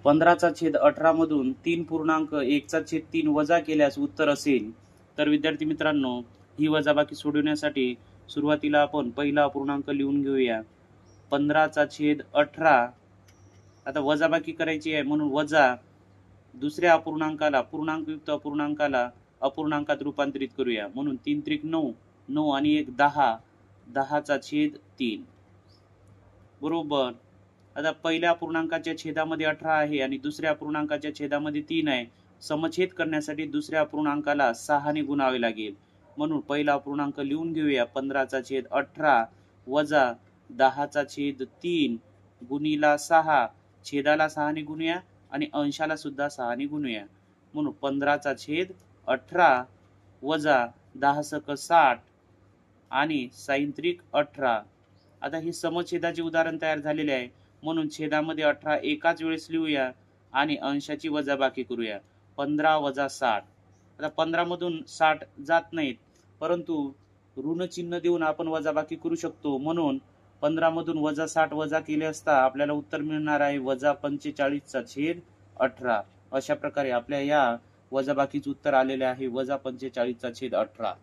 15/18 मधून 3.1/3 वजा केल्यास उत्तर असेल. तर विद्यार्थी मित्रांनो, ही वजाबाकी सोडवण्यासाठी सुरुवातीला आपण पहिला अपूर्णांक लिहून घेऊया. 15/18. आता वजाबाकी करायची आहे म्हणून वजा दुसऱ्या अपूर्णांकाला पूर्णांकयुक्त अपूर्णांकाला अपूर्णांकात रूपांतरित करूया. म्हणून 3 त्रिक 9, 9 आणि 1 10, 10/3 बरोबर. आता पहिल्या अपूर्णांकाच्या छेदामध्ये 18 आहे आणि दुसऱ्या अपूर्णांकाच्या छेदामध्ये 3 आहे. समछेद करण्यासाठी दुसऱ्या अपूर्णांकाला 6 ने गुणावे लागेल. म्हणून पहिला अपूर्णांक लिहून घेऊया. 15/18 वजा 10/3 गुणिला 6. छेदाला 6 ने गुणूया आणि अंशाला सुद्धा 6 ने गुणूया. म्हणून 15/18 वजा 10×60 आणि sin त्रिक 18. आता हे समछेदाचे उदाहरण तयार झालेले आहे म्हणून छेदामध्ये 18 एकाच वेळेस लिहूया आणि अंशाची वजाबाकी करूया. 15 वजा 60. आता 15 मधून 60 जात नाहीत, परंतु ऋण चिन्ह देऊन आपण वजाबाकी करू शकतो. म्हणून 15 मधून वजा 60 वजा केले असता आपल्याला उत्तर मिळणार आहे वजा 45/18. अशा प्रकारे आपल्या या वजाबाकीचे उत्तर आलेले आहे वजा 45/18.